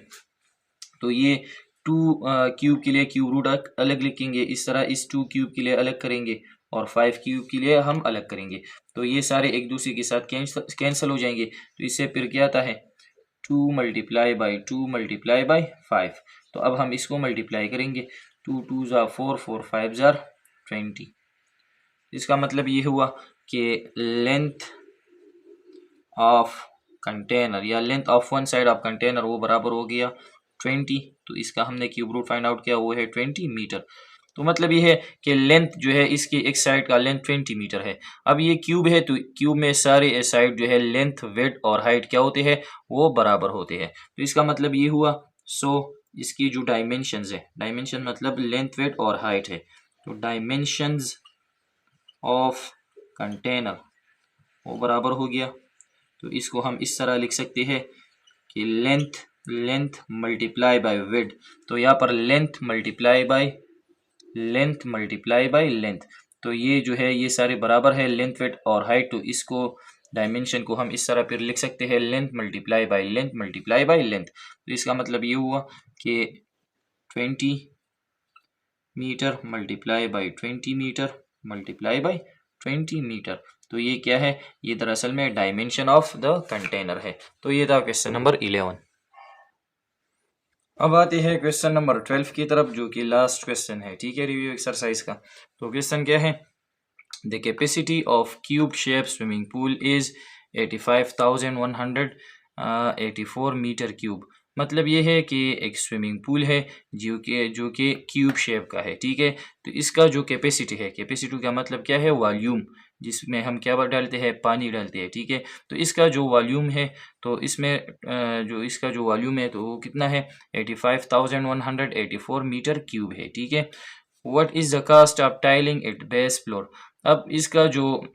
तो ये 2 क्यूब के लिए क्यूब रूट अलग लिखेंगे, इस तरह इस 2 क्यूब के लिए अलग करेंगे और 5 क्यूब के लिए हम अलग करेंगे। तो ये सारे एक दूसरे के साथ कैंसिल हो जाएंगे। तो इससे फिर क्या आता है 2 मल्टीप्लाई बाई 2 मल्टीप्लाई बाई 5। तो अब हम इसको मल्टीप्लाई करेंगे 2 2 ज़ा 4 4 5 ज़ा 20। इसका मतलब ये हुआ कि लेंथ ऑफ कंटेनर या length of one side of container वो बराबर हो गया 20। तो इसका हमने क्यूब रूट फाइंड आउट किया वो है 20 मीटर। तो मतलब ये है कि लेंथ जो है इसकी एक साइड का लेंथ 20 मीटर है। अब ये क्यूब है तो क्यूब में सारे साइड जो है लेंथ विड्थ और हाइट क्या होते हैं वो बराबर होते हैं। तो इसका मतलब ये हुआ सो इसकी जो डायमेंशंस है, डायमेंशन मतलब लेंथ विड्थ और हाइट है, तो डायमेंशंस ऑफ कंटेनर वो बराबर हो गया। तो इसको हम इस तरह लिख सकते हैं कि लेंथ मल्टीप्लाई बाय विड्थ। तो यहाँ पर लेंथ मल्टीप्लाई बाय लेंथ, तो ये जो है ये सारे बराबर है लेंथ विड्थ और हाइट। तो इसको डायमेंशन को हम इस तरह फिर लिख सकते हैं लेंथ मल्टीप्लाई बाय लेंथ। तो इसका मतलब ये हुआ कि 20 metre multiply by 20 metre multiply by 20 metre. तो ये क्या है, ये दरअसल में डायमेंशन ऑफ द कंटेनर है। तो ये था क्वेश्चन नंबर 11। अब आते हैं क्वेश्चन नंबर 12 की तरफ जो कि लास्ट क्वेश्चन है। ठीक है, रिव्यू एक्सरसाइज का। तो क्वेश्चन क्या है, the capacity of cube shape swimming pool is 85,184 metre cube. मतलब ये है कि एक स्विमिंग पूल है जो कि क्यूब शेप का है। ठीक है, तो इसका जो कैपेसिटी है, कैपेसिटी का मतलब क्या है वॉल्यूम, जिसमें हम क्या डालते हैं पानी डालते हैं। ठीक है, तो इसका जो वॉल्यूम है तो इसमें जो इसका जो वॉल्यूम है तो वो कितना है 85,184 मीटर क्यूब है। ठीक है, what is the cost of tiling it base floor. अब इसका जो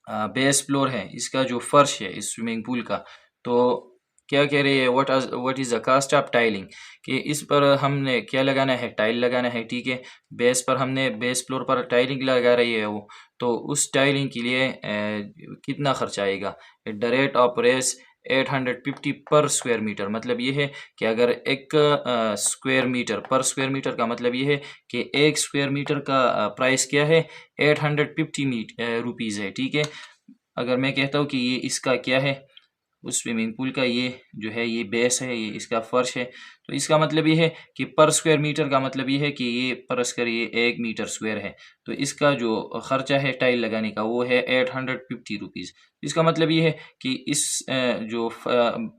बेस फ्लोर है, इसका जो फर्श है इस स्विमिंग पूल का, तो क्या कह रही है what is the cost of tiling, कि इस पर हमने क्या लगाना है टाइल लगाना है। ठीक है, बेस पर हमने बेस फ्लोर पर टाइलिंग लगा रही है वो, तो उस टाइलिंग के लिए कितना खर्चा आएगा। At the rate of Rs 850 per square metre. मतलब ये है कि अगर एक square metre per square metre का मतलब ये है कि एक स्क्वायर मीटर का प्राइस क्या है 850 रुपीज़ है। ठीक है, अगर मैं कहता हूँ कि ये इसका क्या है उस स्विमिंग पूल का, ये जो है ये बेस है, ये इसका फर्श है, तो इसका मतलब ये है कि पर स्क्वायर मीटर का मतलब ये है कि ये पर स्क्वायर ये 1 मीटर स्क्वायर है। तो इसका जो खर्चा है टाइल लगाने का वो है 850 रुपीज़। इसका मतलब ये है कि इस जो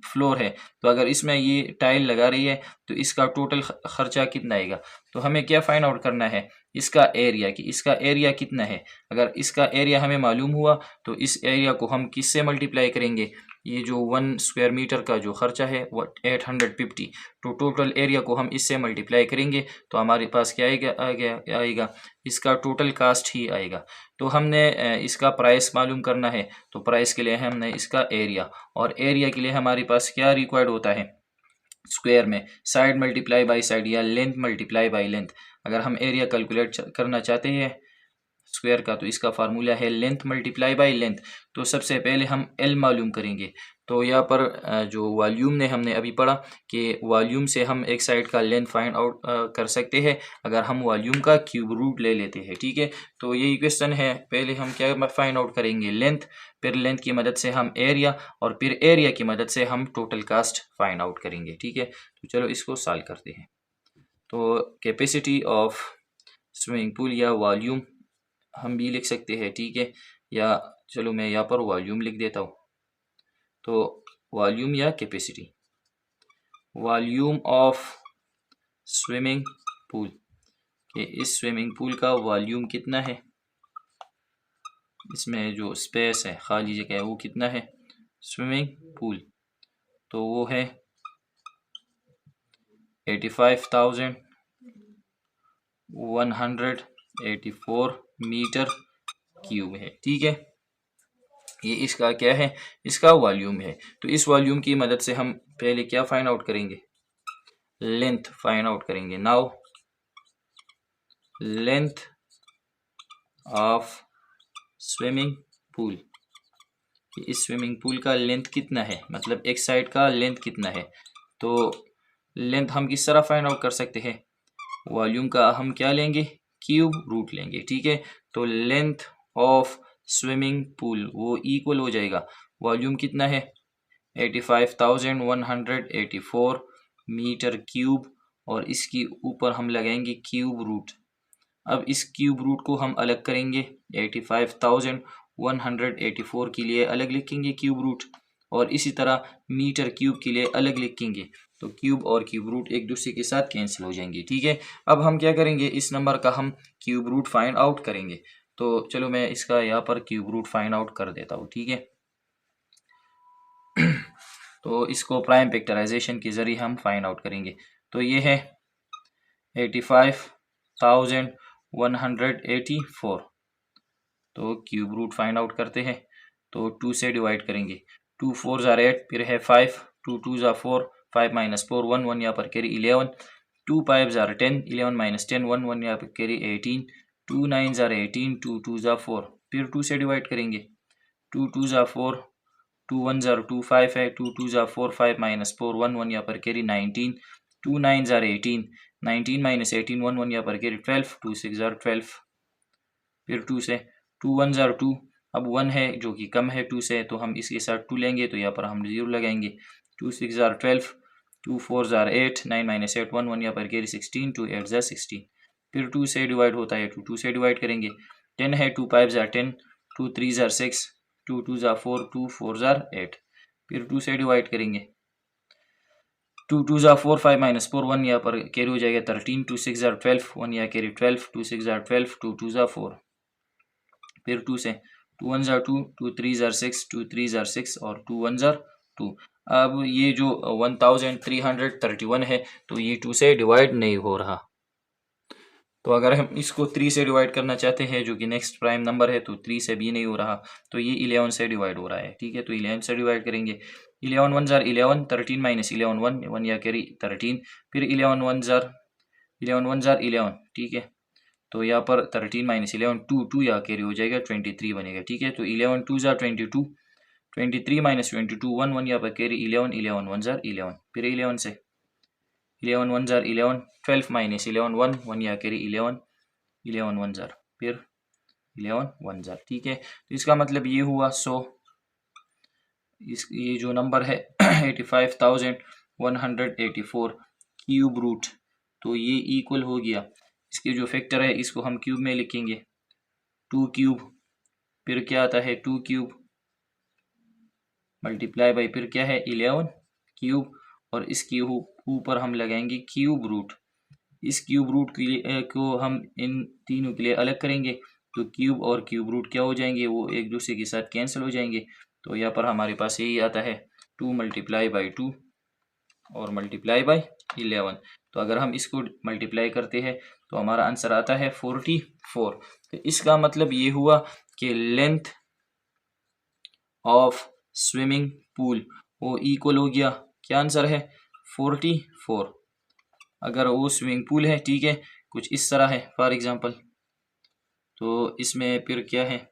फ्लोर है तो अगर इसमें ये टाइल लगा रही है तो इसका टोटल खर्चा कितना आएगा। तो हमें क्या फाइंड आउट करना है इसका एरिया, कि इसका एरिया कितना है। अगर इसका एरिया हमें मालूम हुआ तो इस एरिया को हम किससे मल्टीप्लाई करेंगे, ये जो 1 स्क्वायर मीटर का जो खर्चा है वो 850, तो टोटल एरिया को हम इससे मल्टीप्लाई करेंगे तो हमारे पास क्या आएगा इसका टोटल कास्ट ही आएगा। तो हमने इसका प्राइस मालूम करना है, तो प्राइस के लिए हमने इसका एरिया, और एरिया के लिए हमारे पास क्या रिक्वायर्ड होता है स्क्वायर में साइड मल्टीप्लाई बाई साइड या लेंथ मल्टीप्लाई बाई लेंथ। अगर हम एरिया कैलकुलेट करना चाहते हैं स्क्वायर का तो इसका फार्मूला है लेंथ मल्टीप्लाई बाई लेंथ। तो सबसे पहले हम एल मालूम करेंगे। तो यहाँ पर जो वॉल्यूम ने हमने अभी पढ़ा कि वॉल्यूम से हम एक साइड का लेंथ फाइंड आउट कर सकते हैं अगर हम वॉल्यूम का क्यूब रूट ले लेते हैं। ठीक है, तो यही क्वेश्चन है, पहले हम क्या फाइंड आउट करेंगे लेंथ, फिर लेंथ की मदद से हम एरिया, और फिर एरिया की मदद से हम टोटल कास्ट फाइंड आउट करेंगे। ठीक है, तो चलो इसको सॉल्व करते हैं। तो कैपेसिटी ऑफ स्विमिंग पूल या वॉल्यूम हम भी लिख सकते हैं। ठीक है, या चलो मैं यहाँ पर वॉल्यूम लिख देता हूँ। तो वॉल्यूम या capacity, volume of swimming pool, कि इस स्विमिंग पूल का वॉल्यूम कितना है, इसमें जो स्पेस है, खाली जगह है, वो कितना है स्विमिंग पूल, तो वो है 85,184 मीटर क्यूब है। ठीक है, ये इसका क्या है, इसका वॉल्यूम है। तो इस वॉल्यूम की मदद से हम पहले क्या फाइंड आउट करेंगे, लेंथ फाइंड आउट करेंगे। Now length of swimming pool, इस स्विमिंग पूल का लेंथ कितना है, मतलब एक साइड का लेंथ कितना है। तो लेंथ हम किस तरह फाइंड आउट कर सकते हैं, वॉल्यूम का हम क्या लेंगे, क्यूब रूट लेंगे। ठीक है, तो लेंथ ऑफ स्विमिंग पूल वो इक्वल हो जाएगा, वॉल्यूम कितना है 85,184 मीटर क्यूब, और इसकी ऊपर हम लगाएंगे क्यूब रूट। अब इस क्यूब रूट को हम अलग करेंगे, 85,184 के लिए अलग लिखेंगे क्यूब रूट, और इसी तरह मीटर क्यूब के लिए अलग लिखेंगे। तो क्यूब और क्यूब रूट एक दूसरे के साथ कैंसिल हो जाएंगे। ठीक है, अब हम क्या करेंगे, इस नंबर का हम क्यूब रूट फाइंड आउट करेंगे। तो चलो मैं इसका यहाँ पर क्यूब रूट फाइंड आउट कर देता हूँ। ठीक है, तो इसको प्राइम फैक्टराइजेशन के जरिए हम फाइंड आउट करेंगे। तो ये है 85,184, तो क्यूब रूट फाइंड आउट करते हैं। तो 2 से डिवाइड करेंगे, 2 4 ज़ार 8, फिर है 5, 2 2 ज़ार 4, 5 माइनस 4 1 1 यहाँ पर कैरी 11, 2 5 ज़ार 10, 11 माइनस 10 1 1 यहाँ पर कैरी 18, 2 9 ज़ार 18, 2 2 ज़ार 4, फिर 2 से डिवाइड करेंगे, 2 2 ज़ार 4, 2 1 ज़ार 2 5 है, 2 2 ज़ार 4, 5 माइनस 4 1 1 यहाँ पर कैरी 19, 2 9 ज़ार 18, 19 माइनस 18 1 1 यहाँ पर कैरी 12, 2 6 ज़ार 12, फिर 2 से 2 1 ज़ार 2, अब 1 है जो कि कम है 2 से, तो हम इसके साथ 2 लेंगे, तो यहाँ पर हम 0 लगाएंगे। 2 6 ज़ार 12, 2 4 ज़ार 8, 9 माइनस 8 1 1 यहाँ पर कैरी 16, 2 8 ज़ार 16, फिर 2 से डिवाइड होता है, 2 2 से डिवाइड करेंगे, 10 है, 2 5 ज़ार 10, 2 3 ज़ार 6, 2 2 ज़ार 4, 2 4 ज़ार 8, फिर 2 से डिवाइड करेंगे, 2 2 ज़ार 4, 5 माइनस 4 1 यहाँ पर कैरी हो जाएगा 13, 2 6 ज़ार 12, 1 यहाँ कैरी 12, 2 6 ज़ार 12, 2 2 ज़ार 4, फिर 2 से 2 1 ज़ार 2, 2 3 ज़ार 6, 2 3 ज़ार 6 और 2 1 ज़ार 2। अब ये जो 1331 है, तो ये 2 से डिवाइड नहीं हो रहा। तो अगर हम इसको 3 से डिवाइड करना चाहते हैं, जो कि नेक्स्ट प्राइम नंबर है, तो 3 से भी नहीं हो रहा, तो ये 11 से डिवाइड हो रहा है। ठीक है, तो 11 से डिवाइड करेंगे, 11 1 ज़ार 11, 13 माइनस 11 1 1 या कैरी 13, फिर 11 1 ज़ार 11। ठीक है, तो यहाँ पर 13 माइनस 11 2 2 यहाँ कैरी हो जाएगा 23 बनेगा। ठीक है, तो 11 2 ज़ार 22, 23 माइनस 22 1 1 यहाँ पर कैरी 11, 11 1 ज़ार 11, फिर 11 से 11 1 ज़ार 11, 12 माइनस 11 1 1 यहाँ कैरी 11, 11 1 ज़ार, फिर 11 1 ज़ार। ठीक है, तो इसका मतलब ये हुआ, सो ये जो नंबर है 85,184 क्यूब रूट, तो ये इक्वल हो गया, इसके जो फैक्टर है इसको हम क्यूब में लिखेंगे, 2 क्यूब, फिर क्या आता है 2 क्यूब मल्टीप्लाई बाई फिर क्या है 11 क्यूब, और इसके ऊपर हम लगाएंगे क्यूब रूट। इस क्यूब रूट के लिए को हम इन तीनों के लिए अलग करेंगे, तो क्यूब और क्यूब रूट क्या हो जाएंगे, वो एक दूसरे के साथ कैंसिल हो जाएंगे। तो यहाँ पर हमारे पास यही आता है 2 मल्टीप्लाई बाई 2 और मल्टीप्लाई बाई 11। तो अगर हम इसको मल्टीप्लाई करते हैं तो हमारा आंसर आता है 44। तो इसका मतलब ये हुआ कि लेंथ ऑफ स्विमिंग पूल वो इक्वल हो गया, क्या आंसर है 44। अगर वो स्विमिंग पूल है, ठीक है, कुछ इस तरह है फॉर एग्जांपल, तो इसमें फिर क्या है,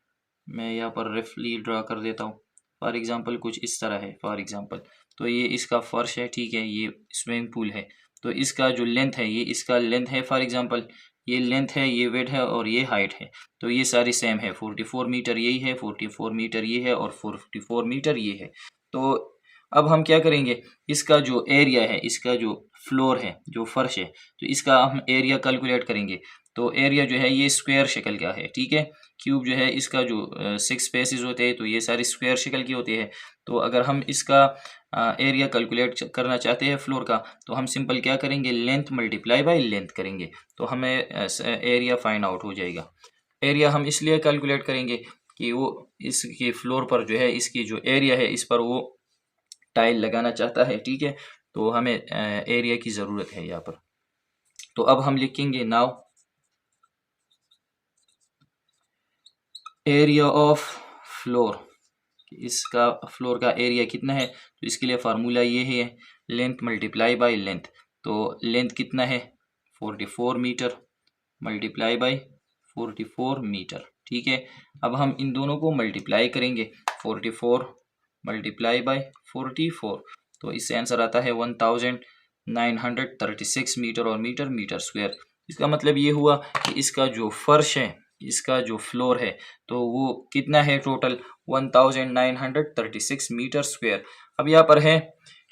मैं यहाँ पर रफली ड्रा कर देता हूँ। फॉर एग्जांपल कुछ इस तरह है, फॉर एग्जांपल तो ये इसका फर्श है, ठीक है, ये स्विमिंग पूल है, तो इसका जो लेंथ है ये इसका लेंथ है, फॉर एग्जांपल ये लेंथ है, ये विड्थ है और ये हाइट है, तो ये सारी सेम है, 44 मीटर यही है, 44 मीटर ये है और 44 मीटर ये है। तो अब हम क्या करेंगे, इसका जो एरिया है, इसका जो फ्लोर है, जो फर्श है, तो इसका हम एरिया कैलकुलेट करेंगे। तो एरिया जो है ये स्क्वायर शक्ल का है, ठीक है, क्यूब जो है इसका जो 6 स्पेसेस होते हैं, तो ये सारी स्क्वायर शक्ल की होती है। तो अगर हम इसका एरिया कैलकुलेट करना चाहते हैं फ्लोर का, तो हम सिंपल क्या करेंगे, लेंथ मल्टीप्लाई बाई लेंथ करेंगे, तो हमें एरिया फाइंड आउट हो जाएगा। एरिया हम इसलिए कैलकुलेट करेंगे कि वो इसके फ्लोर पर जो है, इसकी जो एरिया है इस पर वो टाइल लगाना चाहता है, ठीक है। तो हमें एरिया की ज़रूरत है यहाँ पर। तो अब हम लिखेंगे नाउ एरिया ऑफ फ्लोर, इसका फ्लोर का एरिया कितना है। तो इसके लिए फार्मूला ये है लेंथ मल्टीप्लाई बाय लेंथ। तो लेंथ कितना है 44 मीटर मल्टीप्लाई बाय 44 मीटर, ठीक है। अब हम इन दोनों को मल्टीप्लाई करेंगे, 44 मल्टीप्लाई बाय 44, तो इससे आंसर आता है 1936 मीटर, और मीटर मीटर स्क्वायर। इसका मतलब ये हुआ कि इसका जो फर्श है, इसका जो फ्लोर है, तो वो कितना है टोटल 1936 मीटर स्क्वायर। अब यहाँ पर है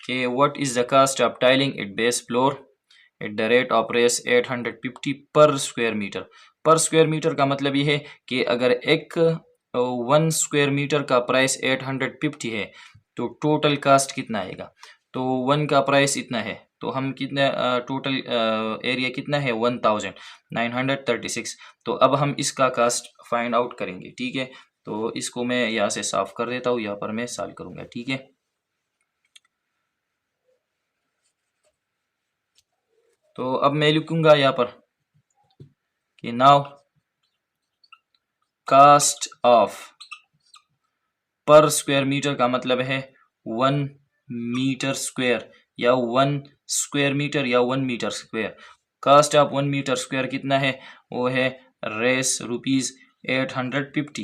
कि what is the cost of tiling it base floor at the rate of Rs 850 per square metre. Per square metre का मतलब ये है कि अगर एक 1 स्क्वायर मीटर का प्राइस 850 है तो टोटल कास्ट कितना आएगा। तो 1 का प्राइस इतना है, तो हम कितना टोटल एरिया कितना है 1936। तो अब हम इसका कास्ट फाइंड आउट करेंगे, ठीक है। तो इसको मैं यहाँ से साफ कर देता हूँ, यहाँ पर मैं सॉल्व करूँगा, ठीक है। तो अब मैं लिखूंगा यहाँ पर कि नाउ कास्ट ऑफ, पर स्क्वायर मीटर का मतलब है 1 मीटर स्क्वायर या 1 स्क्वायर मीटर या 1 metre square. Cost of 1 metre square कितना है, वो है रेस रुपीज 850।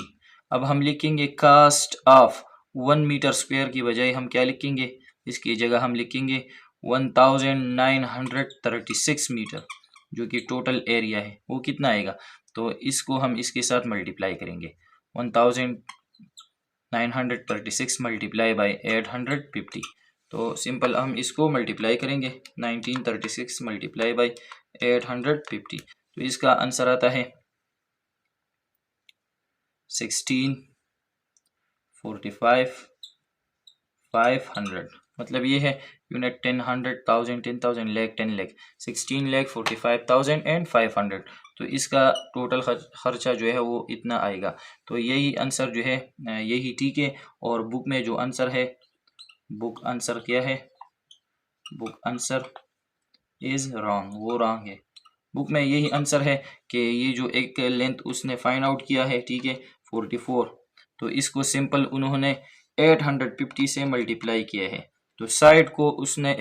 अब हम लिखेंगे कास्ट ऑफ 1 मीटर स्क्वायर की बजाय हम क्या लिखेंगे, इसकी जगह हम लिखेंगे 1936 मीटर, जो कि टोटल एरिया है वो कितना आएगा। तो इसको हम इसके साथ मल्टीप्लाई करेंगे, 1936 मल्टीप्लाई बाई 850। तो सिंपल हम इसको मल्टीप्लाई करेंगे, 1936 मल्टीप्लाई बाई 850, तो इसका आंसर आता है 1645,500। मतलब ये है यूनिट 10, 100,000, 10,000, लाख, 10 लाख, 16,45,500। तो इसका टोटल खर्चा जो है वो इतना आएगा। तो यही आंसर जो है यही ठीक है। और बुक में जो आंसर है, बुक आंसर क्या है, बुक आंसर इज रॉन्ग, वो रॉन्ग है। बुक में यही आंसर है कि ये जो एक लेंथ उसने फाइंड आउट किया है, ठीक है 44, तो इसको सिंपल उन्होंने 850 से मल्टीप्लाई किया है। तो साइड को उसने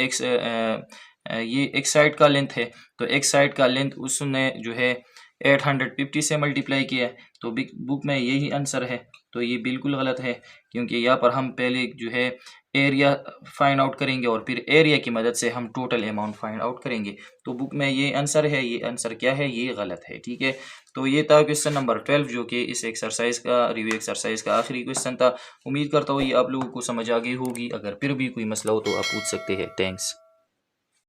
ये एक साइड का लेंथ है, तो एक साइड का लेंथ उसने जो है 850 से मल्टीप्लाई किया है। तो बुक में यही आंसर है। तो ये बिल्कुल गलत है, क्योंकि यहाँ पर हम पहले जो है एरिया फाइंड आउट करेंगे और फिर एरिया की मदद से हम टोटल अमाउंट फाइंड आउट करेंगे। तो बुक में ये आंसर है, ये आंसर क्या है, ये गलत है, ठीक है। तो ये था क्वेश्चन नंबर 12, जो कि इस एक्सरसाइज का रिव्यू एक्सरसाइज का आखिरी क्वेश्चन था। उम्मीद करता हूँ ये आप लोगों को समझ आ गई होगी। अगर फिर भी कोई मसला हो तो आप पूछ सकते हैं। थैंक्स।